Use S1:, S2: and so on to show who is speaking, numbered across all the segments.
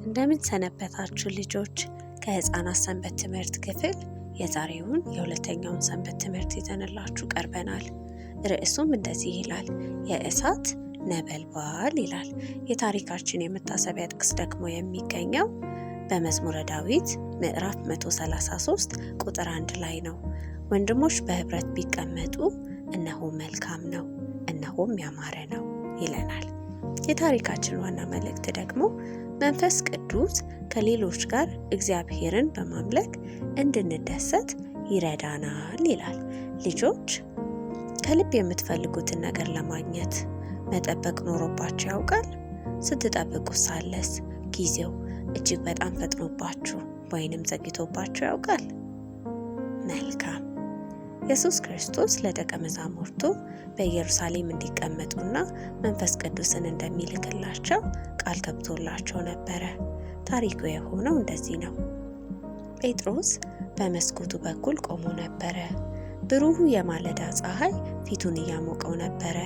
S1: እንደምን ሰነበታችሁ ልጆች። ከህፃናት ሰንበት ትምህርት ክፍል የዛሬውን የሁለተኛውን ሰንበት ትምህርት ይዘንላችሁ ቀርበናል። ርዕሱም እንደዚህ ይላል፣ የእሳት ነበልባል ይላል። የታሪካችን የመታሰቢያ ጥቅስ ደግሞ የሚገኘው በመዝሙረ ዳዊት ምዕራፍ 133 ቁጥር 1 ላይ ነው። ወንድሞች በህብረት ቢቀመጡ እነሆ መልካም ነው፣ እነሆም ያማረ ነው ይለናል። የታሪካችን ዋና መልእክት ደግሞ መንፈስ ቅዱስ ከሌሎች ጋር እግዚአብሔርን በማምለክ እንድንደሰት ይረዳናል ይላል። ልጆች ከልብ የምትፈልጉትን ነገር ለማግኘት መጠበቅ ኖሮባችሁ ያውቃል? ስትጠብቁ ሳለስ ጊዜው እጅግ በጣም ፈጥኖባችሁ ወይንም ዘግይቶባችሁ ያውቃል? መልካም። ኢየሱስ ክርስቶስ ለደቀ መዛሙርቱ በኢየሩሳሌም እንዲቀመጡና መንፈስ ቅዱስን እንደሚልክላቸው ቃል ገብቶላቸው ነበረ። ታሪኩ የሆነው እንደዚህ ነው። ጴጥሮስ በመስኮቱ በኩል ቆሞ ነበረ። ብሩህ የማለዳ ፀሐይ ፊቱን እያሞቀው ነበረ።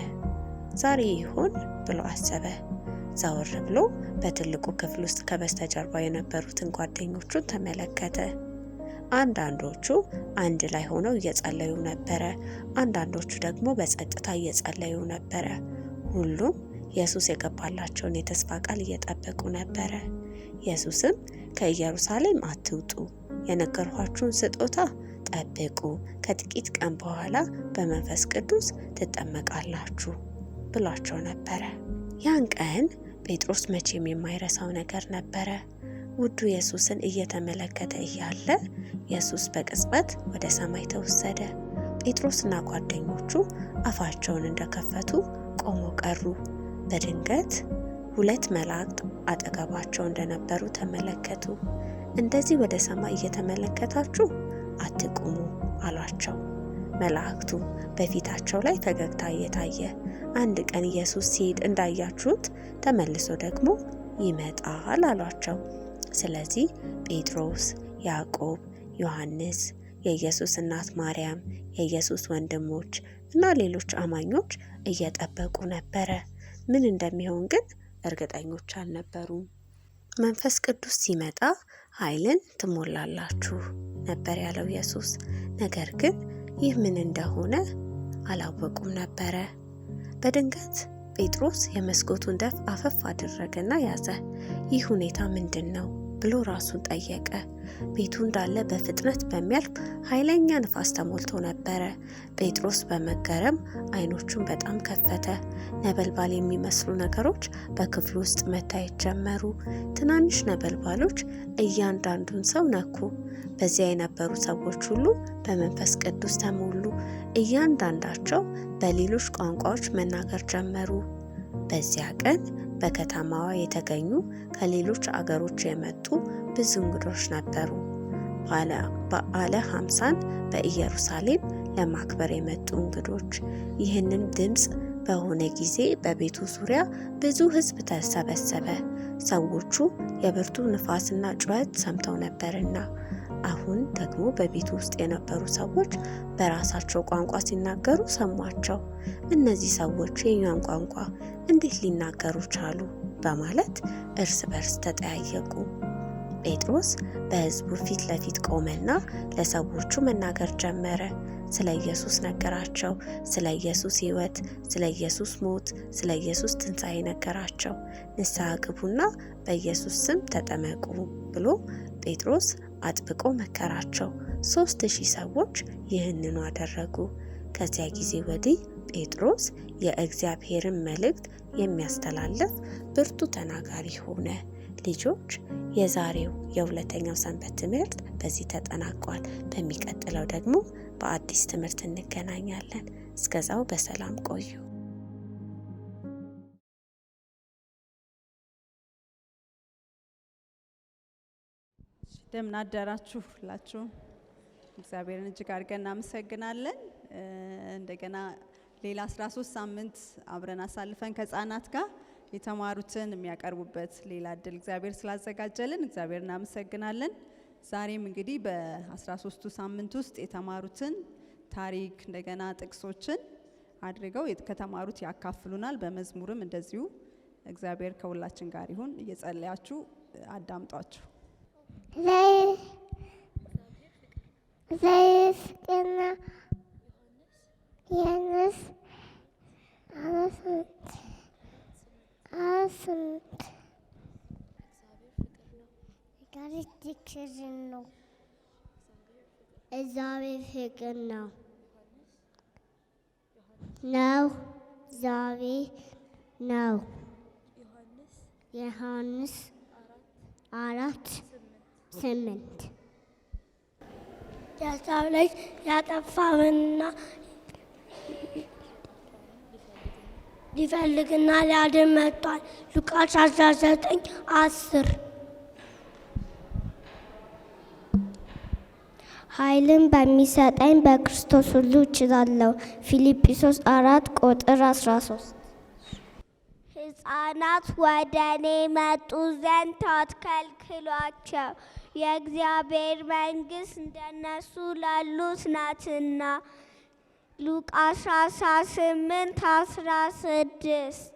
S1: ዛሬ ይሆን ብሎ አሰበ። ዘወር ብሎ በትልቁ ክፍል ውስጥ ከበስተጀርባ የነበሩትን ጓደኞቹን ተመለከተ። አንዳንዶቹ አንድ ላይ ሆነው እየጸለዩ ነበረ። አንዳንዶቹ ደግሞ በጸጥታ እየጸለዩ ነበረ። ሁሉም ኢየሱስ የገባላቸውን የተስፋ ቃል እየጠበቁ ነበረ። ኢየሱስም ከኢየሩሳሌም አትውጡ፣ የነገርኋችሁን ስጦታ ጠብቁ፣ ከጥቂት ቀን በኋላ በመንፈስ ቅዱስ ትጠመቃላችሁ ብሏቸው ነበረ። ያን ቀን ጴጥሮስ መቼም የማይረሳው ነገር ነበረ። ውዱ ኢየሱስን እየተመለከተ እያለ ኢየሱስ በቅጽበት ወደ ሰማይ ተወሰደ። ጴጥሮስና ጓደኞቹ አፋቸውን እንደከፈቱ ቆመው ቀሩ። በድንገት ሁለት መላእክት አጠገባቸው እንደነበሩ ተመለከቱ። እንደዚህ ወደ ሰማይ እየተመለከታችሁ አትቁሙ አሏቸው። መላእክቱ በፊታቸው ላይ ፈገግታ እየታየ አንድ ቀን ኢየሱስ ሲሄድ እንዳያችሁት ተመልሶ ደግሞ ይመጣል አሏቸው። ስለዚህ ጴጥሮስ፣ ያዕቆብ፣ ዮሐንስ፣ የኢየሱስ እናት ማርያም፣ የኢየሱስ ወንድሞች እና ሌሎች አማኞች እየጠበቁ ነበረ። ምን እንደሚሆን ግን እርግጠኞች አልነበሩም። መንፈስ ቅዱስ ሲመጣ ኃይልን ትሞላላችሁ ነበር ያለው ኢየሱስ። ነገር ግን ይህ ምን እንደሆነ አላወቁም ነበረ። በድንገት ጴጥሮስ የመስኮቱን ደፍ አፈፍ አደረገና ያዘ። ይህ ሁኔታ ምንድን ነው ብሎ ራሱን ጠየቀ። ቤቱ እንዳለ በፍጥነት በሚያልፍ ኃይለኛ ንፋስ ተሞልቶ ነበረ። ጴጥሮስ በመገረም አይኖቹን በጣም ከፈተ። ነበልባል የሚመስሉ ነገሮች በክፍሉ ውስጥ መታየት ጀመሩ። ትናንሽ ነበልባሎች እያንዳንዱን ሰው ነኩ። በዚያ የነበሩ ሰዎች ሁሉ በመንፈስ ቅዱስ ተሞሉ። እያንዳንዳቸው በሌሎች ቋንቋዎች መናገር ጀመሩ። በዚያ ቀን በከተማዋ የተገኙ ከሌሎች አገሮች የመጡ ብዙ እንግዶች ነበሩ። በዓለ ሀምሳን በኢየሩሳሌም ለማክበር የመጡ እንግዶች። ይህንን ድምፅ በሆነ ጊዜ በቤቱ ዙሪያ ብዙ ሕዝብ ተሰበሰበ። ሰዎቹ የብርቱ ንፋስና ጩኸት ሰምተው ነበርና። አሁን ደግሞ በቤቱ ውስጥ የነበሩ ሰዎች በራሳቸው ቋንቋ ሲናገሩ ሰሟቸው። እነዚህ ሰዎች የኛን ቋንቋ እንዴት ሊናገሩ ቻሉ? በማለት እርስ በርስ ተጠያየቁ። ጴጥሮስ በሕዝቡ ፊት ለፊት ቆመና ለሰዎቹ መናገር ጀመረ። ስለ ኢየሱስ ነገራቸው። ስለ ኢየሱስ ሕይወት፣ ስለ ኢየሱስ ሞት፣ ስለ ኢየሱስ ትንሣኤ ነገራቸው። ንስሐ ግቡና በኢየሱስ ስም ተጠመቁ ብሎ ጴጥሮስ አጥብቆ መከራቸው። 3000 ሰዎች ይህንኑ አደረጉ። ከዚያ ጊዜ ወዲህ ጴጥሮስ የእግዚአብሔርን መልእክት የሚያስተላልፍ ብርቱ ተናጋሪ ሆነ። ልጆች የዛሬው የሁለተኛው ሰንበት ትምህርት በዚህ ተጠናቋል። በሚቀጥለው ደግሞ በአዲስ ትምህርት እንገናኛለን። እስከዛው በሰላም ቆዩ።
S2: እንደምን አደራችሁ ሁላችሁ። እግዚአብሔርን እጅግ አድርገን እናመሰግናለን። እንደገና ሌላ 13 ሳምንት አብረን አሳልፈን ከህፃናት ጋር የተማሩትን የሚያቀርቡበት ሌላ እድል እግዚአብሔር ስላዘጋጀልን እግዚአብሔር እናመሰግናለን። ዛሬም እንግዲህ በ13ቱ ሳምንት ውስጥ የተማሩትን ታሪክ እንደገና ጥቅሶችን አድርገው ከተማሩት ያካፍሉናል። በመዝሙርም እንደዚሁ እግዚአብሔር ከሁላችን ጋር ይሁን። እየጸለያችሁ አዳምጧቸው።
S3: ዘይፍቅና ዮሐንስ 4:8 እግዚአብሔር ፍቅር ነው። እግዚአብሔር ነው። ዮሐንስ 4:8 የሰው ልጅ ያጠፋውንና ሊፈልግና ሊያድን መጥቷል። ሉቃስ 19:10 ኃይልን በሚሰጠኝ በክርስቶስ ሁሉ እችላለሁ። ፊልጵስዩስ 4:13 ሕፃናት ወደ እኔ መጡ ዘንድ አትከልክሏቸው፣ የእግዚአብሔር መንግሥት እንደነሱ ላሉት ናትና። ሉቃስ 18:16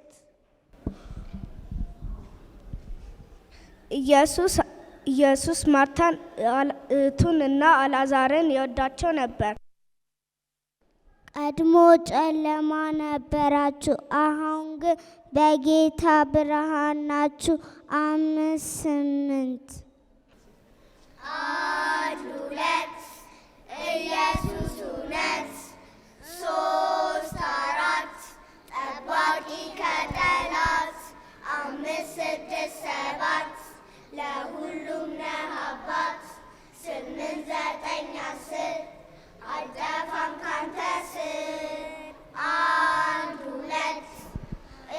S4: ኢየሱስ ማርታን እህቱንና አልዓዛርን ይወዳቸው ነበር።
S3: ቀድሞ ጨለማ ነበራችሁ፣ አሁን ግን በጌታ ብርሃን ናችሁ። 5:8
S5: 1 2 ኢየሱስ እውነት 3 4 ጠባቂ ከጠላት 5 6 7 ለሁሉም ነህ አባት 8 9 10 አልጠፋም ካንተ ስር 1 2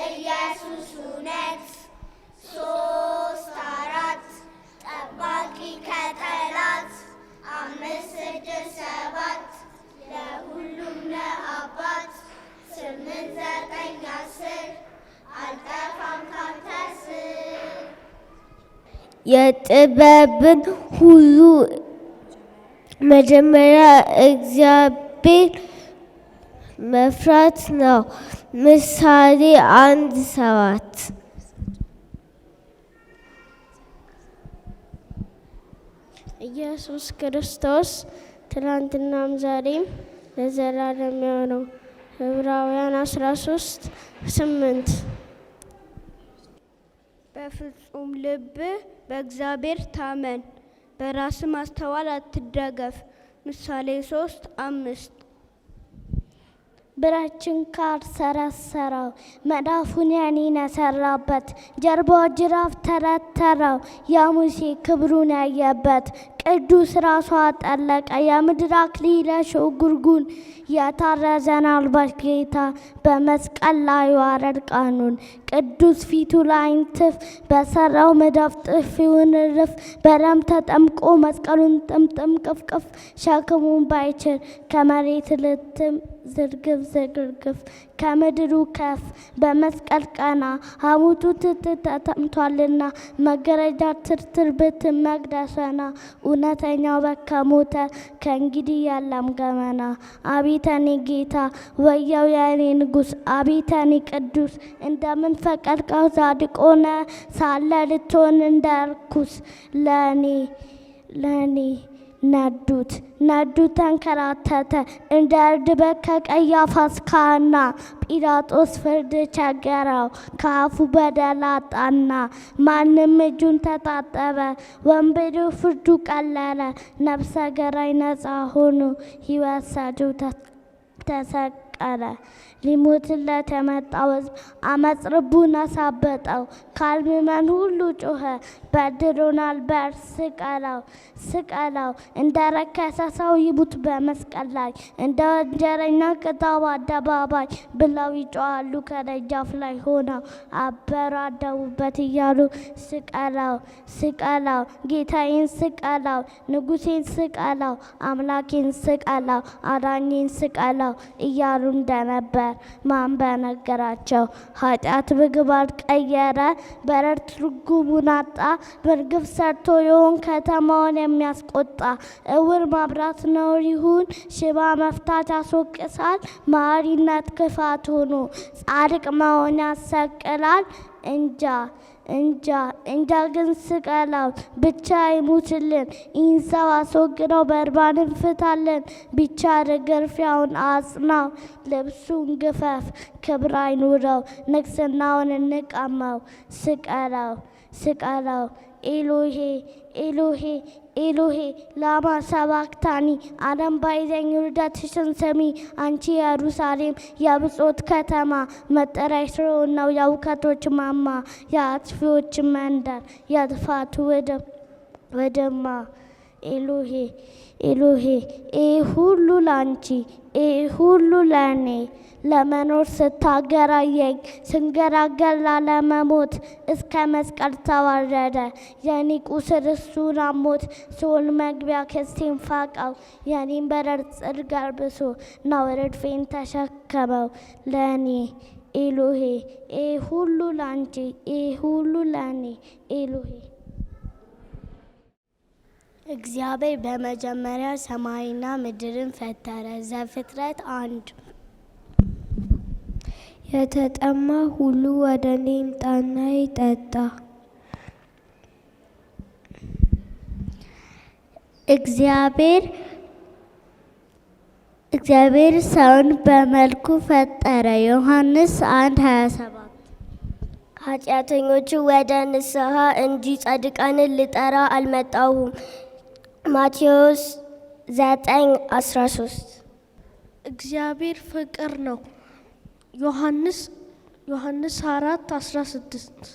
S5: ኢየሱስ እውነት 3 4 ጠባቂ ከጠላት 5 6 7 ለሁሉም ነህ አባት 8 9 10 አልጠፋም ካንተ ስር።
S3: የጥበብን ሁሉ መጀመሪያ እግዚአብሔር መፍራት ነው። ምሳሌ 1:7 ኢየሱስ ክርስቶስ ትናንትናም ዛሬም ለዘላለም ነው። ዕብራውያን 13:8
S4: በፍጹም ልብ በእግዚአብሔር ታመን፣ በራስ ማስተዋል አትደገፍ። ምሳሌ 3:5
S3: ብረትን ካርሰረሰረው መዳፉን ያኔን የሰራበት ጀርባው ጅራፍ ተረተረው የሙሴ ክብሩን ያየበት ቅዱስ ራሷ ጠለቀ የምድር አክሊለ ሽጉርጉን የታረዘን አልባሽ ጌታ በመስቀል ላይ ዋረድ ቃኑን ቅዱስ ፊቱ ላይ እንትፍ በሰራው መዳፍ ጥፊውን ርፍ በደም ተጠምቆ መስቀሉን ጥምጥም ቅፍቅፍ ሸክሙን ባይችል ከመሬት ልትም ዝርግፍ ዝርግፍ ከምድሩ ከፍ በመስቀል ቀና ሐሞቱ ተጠምቷልና መገረጃ ትርትር ብትን መቅደሰና እውነተኛው በከሞተ ከእንግዲህ የለም ገመና። አቤት የኔ ጌታ ወየው የኔ ንጉሥ አቤት የኔ ቅዱስ እንደምን ፈቀድከው ጻድቅ ሆነ ሳለ ልትሆን እንደ ርኩስ ለኔ ነዱት ተንከራተተ እንደ እርድ በግ ከቀያፋስ ካህና ጲላጦስ ፍርድ ቸገረው ከአፉ በደል አጣና ማንም እጁን ተጣጠበ ወንበዴው ፍርዱ ቀለለ ነፍሰ ገዳይ ነፃ ሆኖ ሕይወት ሰጪው ተሰቀለ። ሊሞትለት የመጣው ሕዝብ አመፅ ልቡን አሳበጠው ካልምመን ሁሉ ጮኸ በድሎናል በእርስ ስቀለው እንደ ረከሰ ሰው ይሙት በመስቀል ላይ እንደ ወንጀለኛ ቅጣው በአደባባይ ብለው ይጮኻሉ ከደጃፍ ላይ ሆነው አበራደቡበት እያሉ ስቀለው ጌታዬን ስቀለው ንጉሴን ስቀለው አምላኬን ስቀለው አዳኜን ስቀለው እያሉ እንደነበር ማን በነገራቸው። ኃጢአት ምግባር ቀየረ በረድ ትርጉሙን አጣ በርግፍ ሰርቶ የሆን ከተማውን የሚያስቆጣ እውር ማብራት ነውር ይሁን ሽባ መፍታት ያስወቅሳል መሐሪነት ክፋት ሆኖ ጻድቅ መሆን ያሰቅላል እንጃ ግን ስቀላው ብቻ ይሙትልን። ይህን ሰው አስወግደው በርባንን ፍታልን። ብቻ ግርፊያውን አጽናው፣ ልብሱን ግፈፍ፣ ክብር አይኑረው፣ ንግስናውን እንቀማው። ስቀለው ኤሎሄ ኤሎሄ ኤሎሄ ላማ ሰባክታኒ። ዓለም ባይዘኝ ውርደትሽን ስሚ። አንቺ ኢየሩሳሌም የብጾት ከተማ፣ መጠሪያሽ ጽዮን ነው የእውከቶች ማማ፣ የአጥፊዎች መንደር የጥፋት ውድማ። ኤሎሄ ኤሎሄ ይህ ሁሉ ላንቺ ይህ ሁሉ ለእኔ፣ ለመኖር ስታገራየኝ ስንገራገር ላለመሞት፣ እስከ መስቀል ተዋረደ የኔ ቁስል እሱን አሞት። ሲኦል መግቢያ ክስቴን ፋቀው፣ የኔን በረር ጽድ ገርብሶ ነው ረድፌን ተሸከመው ለእኔ። ኤሎሄ ይህ ሁሉ ላንቺ ይህ ሁሉ ለእኔ። ኤሎሄ
S4: እግዚአብሔር በመጀመሪያ ሰማይና ምድርን ፈጠረ። ዘፍጥረት 1። የተጠማ ሁሉ ወደ እኔ ይምጣና ይጠጣ። እግዚአብሔር ሰውን በመልኩ ፈጠረ። ዮሐንስ 1:27። ኃጢአተኞቹ ወደ ንስሐ እንጂ ጻድቃንን ልጠራ አልመጣሁም። ማቴዎስ 9:13።
S6: እግዚአብሔር ፍቅር ነው። ዮሐንስ 4:16።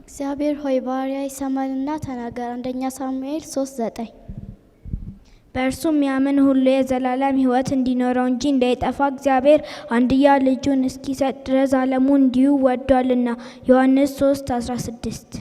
S7: እግዚአብሔር ሆይ ባሪያ ይሰማልና ተናገር። 1 ሳሙኤል 3:9።
S8: በእርሱ የሚያምን ሁሉ የዘላለም ሕይወት እንዲኖረው እንጂ እንዳይጠፋ እግዚአብሔር አንድያ ልጁን እስኪሰጥ ድረስ ዓለሙን እንዲሁ ወዷልና። ዮሐንስ 3:16።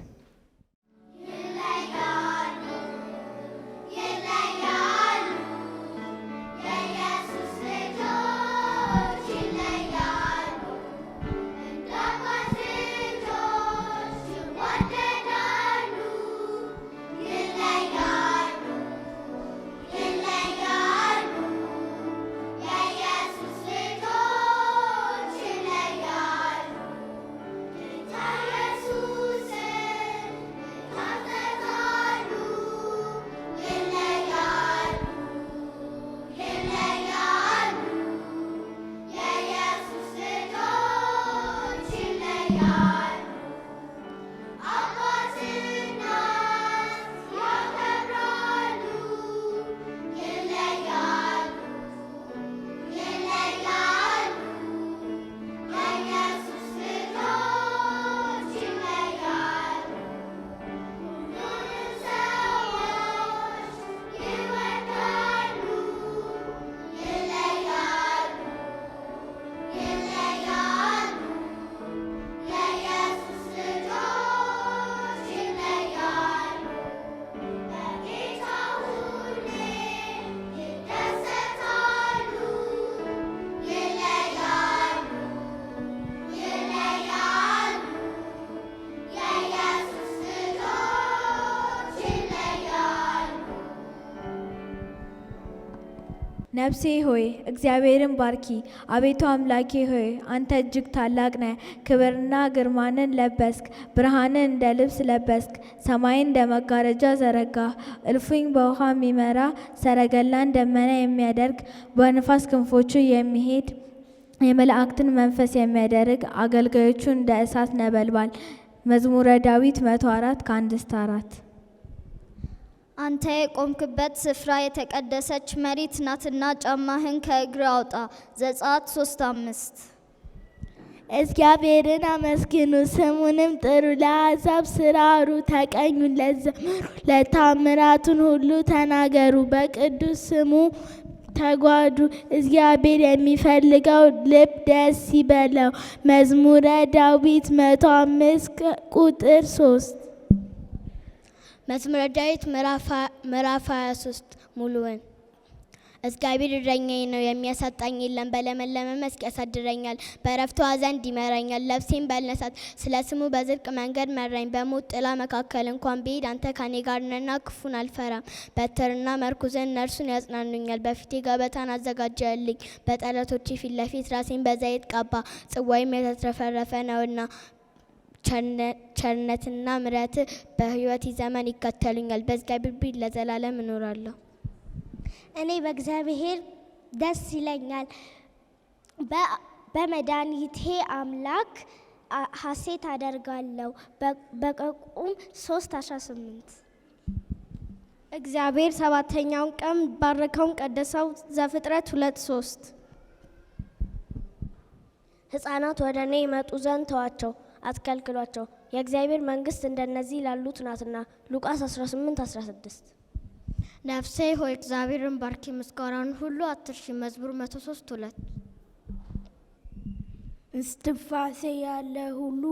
S9: ነፍሴ ሆይ እግዚአብሔርን ባርኪ። አቤቱ አምላኬ ሆይ አንተ እጅግ ታላቅ ነህ። ክብርና ግርማንን ለበስክ፣ ብርሃንን እንደ ልብስ ለበስክ። ሰማይን እንደ መጋረጃ ዘረጋ። እልፍኝ በውሃ የሚመራ ሰረገላን ደመና የሚያደርግ በንፋስ ክንፎቹ የሚሄድ የመላእክትን መንፈስ የሚያደርግ አገልጋዮቹ እንደ እሳት ነበልባል። መዝሙረ ዳዊት 104:1-4።
S7: አንተ የቆምክበት ስፍራ የተቀደሰች መሬት ናትና ጫማህን ከእግር አውጣ። ዘጸአት 3:5።
S3: እግዚአብሔርን አመስግኑ ስሙንም ጥሩ፣ ለአሕዛብ ሥራሩ ተቀኙለት፣ ዘምሩ፣ ለታምራቱን ሁሉ ተናገሩ፣ በቅዱስ ስሙ ተጓዱ። እግዚአብሔር የሚፈልገው ልብ ደስ ይበለው። መዝሙረ ዳዊት 105:3።
S4: መዝሙረ ዳዊት ምዕራፍ 23 ሙሉውን።
S5: እግዚአብሔር እረኛዬ ነው፣ የሚያሳጣኝ የለም። በለመለመ መስክ ያሳድረኛል፣ በዕረፍቱ ዘንድ ይመራኛል። ነፍሴን ባልነሳት ስለ ስሙ በጽድቅ መንገድ መራኝ። በሞት ጥላ መካከል እንኳን ብሄድ አንተ ከኔ ጋር ነህና ክፉን አልፈራም። በትርና መርኩዝህ እነርሱን ያጽናኑኛል። በፊቴ ገበታን አዘጋጀህልኝ፣ በጠላቶቼ ፊት ለፊት ራሴን በዘይት ቀባ። ጽዋዬም የተትረፈረፈ ነውና ቸርነትና ምሕረት በሕይወቴ ዘመን ይከተሉኛል። በእግዚአብሔር ቤት ለዘላለም እኖራለሁ።
S4: እኔ በእግዚአብሔር ደስ ይለኛል፣ በመድኃኒቴ አምላክ ሐሴት አደርጋለሁ። በዕብራውያን 3:18
S3: እግዚአብሔር ሰባተኛውን ቀን ባረከውን ቀደሰው። ዘፍጥረት 2:3
S4: ሕፃናት ወደ እኔ ይመጡ ዘንድ ተዋቸው፣ አትከልክሏቸው፣ የእግዚአብሔር መንግሥት እንደነዚህ ላሉት ናትና። ሉቃስ 18:16
S3: ነፍሴ ሆይ እግዚአብሔርን ባርኪ፣ ምስጋናውን ሁሉ አትርሺ። መዝሙር 103:2
S6: እስትንፋሴ ያለ ሁሉ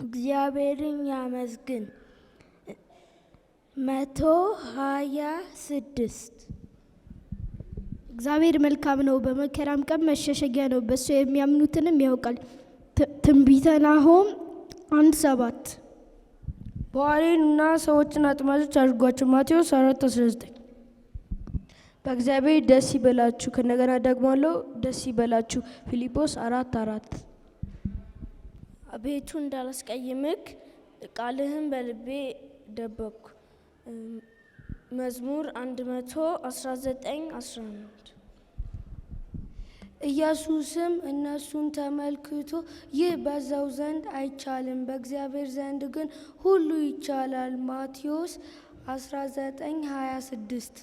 S6: እግዚአብሔርን ያመስግን። 126
S3: እግዚአብሔር መልካም ነው፣ በመከራም ቀን መሸሸጊያ ነው፣ በእሱ የሚያምኑትንም ያውቃል። ትንቢተ ናሆም 1:7
S6: በዋሌንና ሰዎችን አጥማጆች አድርጓቸው። ማቴዎስ 4:19 በእግዚአብሔር ደስ ይበላችሁ፣ ከነገና ደግማለሁ ደስ ይበላችሁ። ፊልጶስ 4:4
S3: አቤቱ እንዳላስቀይምክ ቃልህን በልቤ ደበቅኩ። መዝሙር 119:11
S6: ኢየሱስም እነሱን ተመልክቶ ይህ በሰው ዘንድ አይቻልም፣ በእግዚአብሔር ዘንድ ግን ሁሉ ይቻላል። ማቴዎስ 19:26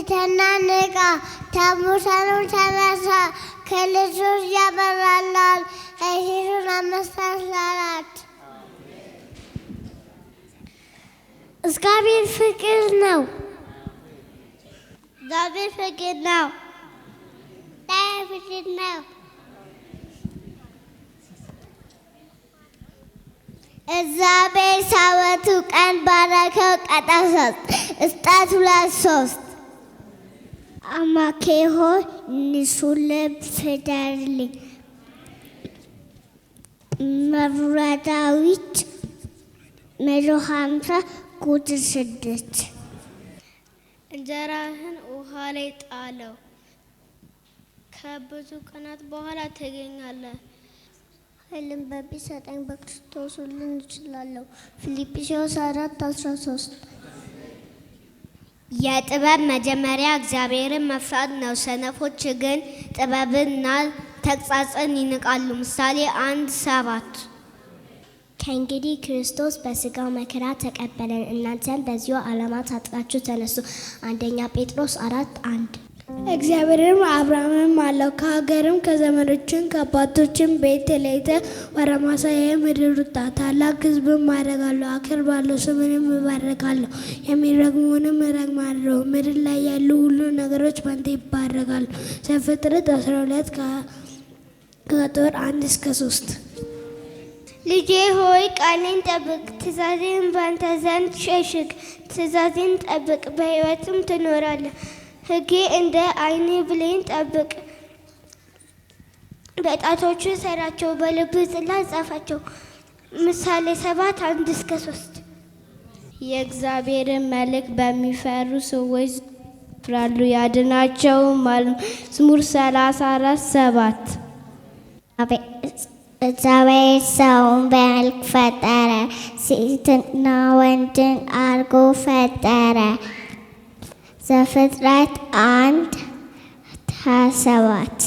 S5: ተናንቃ ተሙሰኑ ተነሳ
S10: ከልጆች ያበራላል። ኤፌሶን 5:14 እግዚአብሔር ፍቅር ነው። እግዚአብሔር ፍቅር ነው። ፍቅር ነው። እግዚአብሔር ሰባቱ ቀን ባረከው ቀደሰው። ዘፍጥረት 2:3 አምላኬ ሆይ ንጹሕ ልብ ፍጠርልኝ። መዝሙረ ዳዊት 150 ቁጥር 6
S5: እንጀራህን ውሃ ላይ ጣለው፣ ከብዙ ቀናት በኋላ ታገኛለህ።
S10: ኃይልን በሚሰጠኝ በክርስቶስ ሁሉን እችላለሁ። ፊልጵስዩስ 4:13
S4: የጥበብ መጀመሪያ እግዚአብሔርን መፍራት ነው፣ ሰነፎች ግን ጥበብንና ተግሣጽን ይንቃሉ። ምሳሌ 1:7
S10: ከእንግዲህ ክርስቶስ በሥጋው መከራ ተቀበለ፣ እናንተም በዚሁ ዓላማ ታጥቃችሁ ተነሱ። 1 ጴጥሮስ 4:1
S3: እግዚአብሔርም አብርሃምም አለው ከሀገርም ከዘመዶችም ከአባቶችም ቤት ተለይተህ ወደ ማሳየ ምድር ውጣ። ታላቅ ሕዝብም አደርግሃለሁ፣ አከብርሃለሁ፣ ስምህንም እባርካለሁ፣ የሚረግሙህንም እረግማለሁ። ምድር ላይ ያሉ ሁሉ ነገሮች በአንተ ይባረካሉ። ዘፍጥረት 12 ከቁጥር 1-3
S10: ልጄ ሆይ ቃሌን ጠብቅ፣ ትእዛዜን በአንተ ዘንድ ሸሽግ። ትእዛዜን ጠብቅ፣ በሕይወትም ትኖራለህ። ሕጌ እንደ ዓይን ብሌን ጠብቅ። በጣቶቹ ሰራቸው፣ በልብህ ጽላት ጻፋቸው። ምሳሌ 7:1-3
S7: የእግዚአብሔርን መልክ በሚፈሩ ሰዎች ይፍራሉ ያድናቸውማል። መዝሙር 34:7
S10: እግዚአብሔር ሰውን በመልክ ፈጠረ፣ ሴትና ወንድን አድርጎ ፈጠረ። ዘፍጥረት 1:27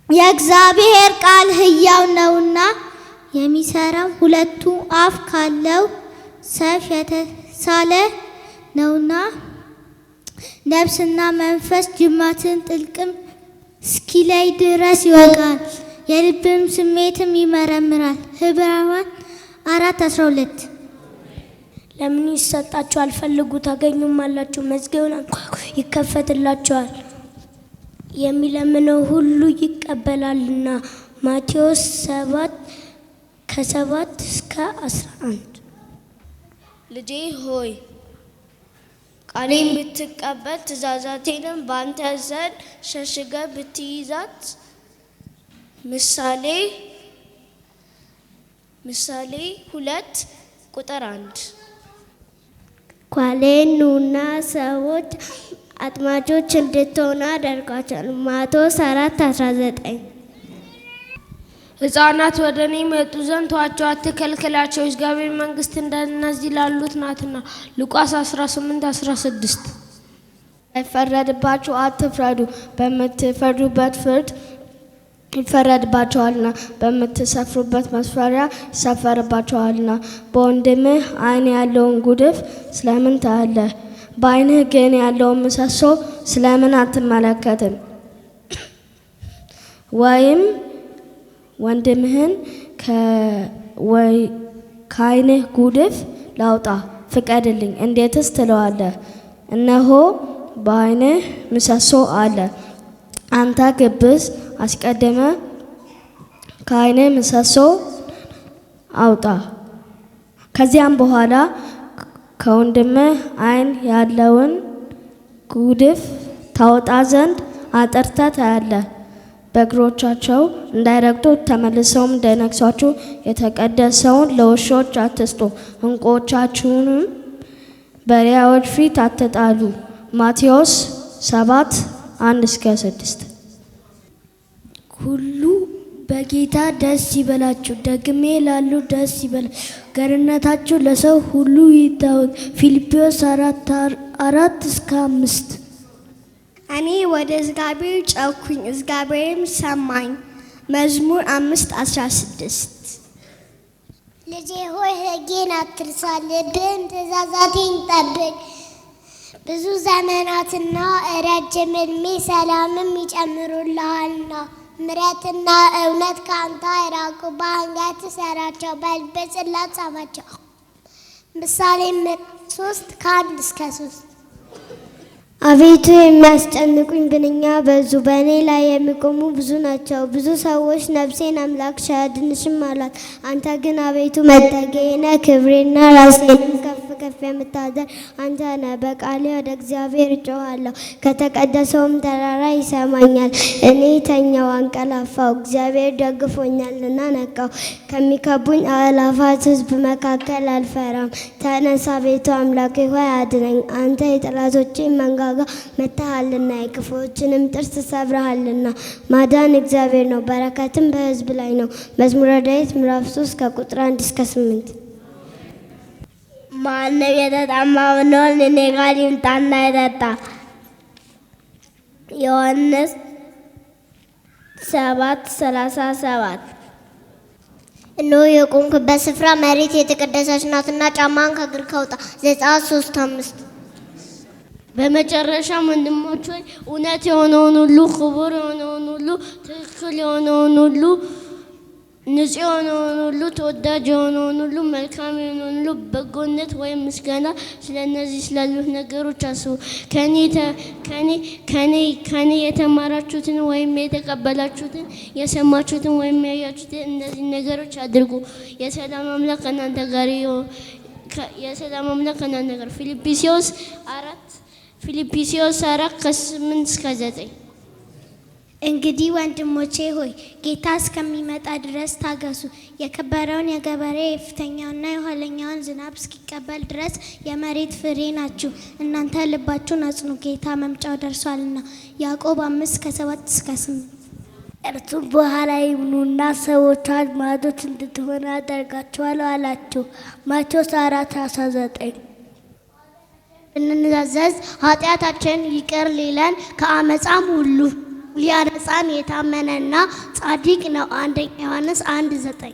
S10: የእግዚአብሔር ቃል ሕያው ነውና የሚሰራው ሁለቱ አፍ ካለው ሰይፍ የተሳለ ነውና ነፍስና መንፈስ ጅማትን ጥልቅም እስኪለይ ድረስ ይወጋል፣ የልብም ስሜትም ይመረምራል። ዕብራውያን 4:12
S6: ለምን ይሰጣችኋል? ፈልጉ ታገኙማላችሁ፣ መዝጊያውን አንኳኩ ይከፈትላችኋል። የሚለምነው ሁሉ ይቀበላልና። ማቴዎስ 7:7-11
S5: ልጄ ሆይ ቃሌን ብትቀበል ትእዛዛቴንም በአንተ ዘንድ ሸሽገ ብትይዛት። ምሳሌ 2:1
S10: ኳሌኑና ሰዎች አጥማጆች እንድትሆኑ አደርጋቸዋል። ማቴዎስ 4:19
S8: ሕፃናት ወደ እኔ ይመጡ ዘንድ ተዋቸው፣ አትከልክላቸው፣ የእግዚአብሔር መንግሥት እንደነዚህ ላሉት ናትና። ሉቃስ 18:16
S7: አይፈረድባችሁ፣ አትፍረዱ፣ በምትፈርዱበት ፍርድ ይፈረድባችኋልና፣ በምትሰፍሩበት መስፈሪያ ይሰፈርባችኋልና። በወንድምህ ዓይን ያለውን ጉድፍ ስለምን ታያለህ?
S3: በዓይንህ ግን ያለውን ምሰሶ ስለምን አትመለከትም? ወይም ወንድምህን ከዓይንህ ጉድፍ ላውጣ ፍቀድልኝ እንዴትስ ትለዋለህ? እነሆ በዓይንህ ምሰሶ አለ። አንተ ግብዝ፣ አስቀድመ ከዓይንህ ምሰሶ አውጣ። ከዚያም በኋላ ከወንድምህ ዓይን ያለውን ጉድፍ ታወጣ ዘንድ አጥርተህ ታያለህ። በእግሮቻቸው እንዳይረግጡ ተመልሰውም እንዳይነክሷችሁ የተቀደሰውን ለውሾች አትስጡ። ዕንቁዎቻችሁንም በሪያዎች ፊት አትጣሉ። ማቴዎስ 7:1-6 ሁሉ በጌታ ደስ ይበላችሁ፣ ደግሜ ላሉ ደስ ይበላችሁ፣ ገርነታችሁ ለሰው ሁሉ ይታወቅ። ፊልጵስዩስ 4:4-5
S10: እኔ ወደ እግዚአብሔር ጮኽኩኝ፣ እግዚአብሔርም ሰማኝ። መዝሙር 5:16
S5: ልጄ ሆይ ሕጌን አትርሳ፣ ልብህን ትእዛዛቴን ጠብቅ። ብዙ ዘመናትና ረጅም ዕድሜ ሰላምም ይጨምሩልሃልና። ምሕረትና እውነት ከአንተ አይራቁ፣ በአንገት እሰራቸው፣ በልብህ ጽላት ጻፋቸው። ምሳሌ 3:1-3
S10: አቤቱ የሚያስጨንቁኝ ምንኛ በዙ፣ በእኔ ላይ የሚቆሙ ብዙ ናቸው። ብዙ ሰዎች ነፍሴን አምላክሽ አያድንሽም አሏት። አንተ ግን አቤቱ መጠጊያዬ ነህ፣ ክብሬና ራሴንም ከፍ ከፍ የምታደርግ አንተ ነህ። በቃሌ ወደ እግዚአብሔር እጮኻለሁ፣ ከተቀደሰውም ተራራ ይሰማኛል። እኔ ተኛው አንቀላፋው፣ እግዚአብሔር ደግፎኛልና ነቃው። ከሚከቡኝ አእላፋት ሕዝብ መካከል አልፈራም። ተነሳ አቤቱ አምላኬ ሆይ አድነኝ። አንተ የጠላቶቼን መንጋ መታሃልና የክፉዎችንም ጥርስ ሰብረሃልና። ማዳን እግዚአብሔር ነው፣ በረከትም በሕዝብ ላይ ነው። መዝሙረ ዳዊት ምዕራፍ 3:1-8
S5: ማነው የተጠማ ብንሆን እኔ ጋር ይምጣና ይጠጣ። ዮሐንስ 7:37 እነሆ የቆምክበት ስፍራ መሬት የተቀደሰች ናትና ጫማን ከእግርህ አውጣ። ዘጸአት 3:5 በመጨረሻም ወንድሞች ሆይ እውነት የሆነውን ሁሉ፣ ክቡር የሆነውን ሁሉ፣ ትክክል የሆነውን ሁሉ፣ ንጹሕ የሆነውን ሁሉ፣ ተወዳጅ የሆነውን ሁሉ፣ መልካም የሆነውን ሁሉ፣ በጎነት ወይም ምስጋና፣ ስለ እነዚህ ስላሉት ነገሮች አስቡ። ከኔ የተማራችሁትን ወይም የተቀበላችሁትን፣ የሰማችሁትን ወይም ያያችሁትን እነዚህ ነገሮች አድርጉ። የሰላም አምላክ ከእናንተ ጋር ፊልጵስዩስ 4:8-9
S10: እንግዲህ ወንድሞቼ ሆይ ጌታ እስከሚመጣ ድረስ ታገሱ። የከበረውን የገበሬ የፊተኛውና የኋለኛውን ዝናብ እስኪቀበል ድረስ የመሬት ፍሬ ናችሁ። እናንተ ልባችሁን አጽኑ፣ ጌታ መምጫው ደርሷልና። ያዕቆብ 5:7-8
S3: እርሱም በኋላ ይምኑና ሰዎች አዝማዶች እንድትሆኑ አደርጋችኋለሁ አላቸው። ማቴዎስ 4:19
S10: እንናዘዝ ኃጢአታችን ይቅር ሊለን ከአመፃም ሁሉ ሊያነጻን የታመነና ጻድቅ ነው። 1 ዮሐንስ 1:9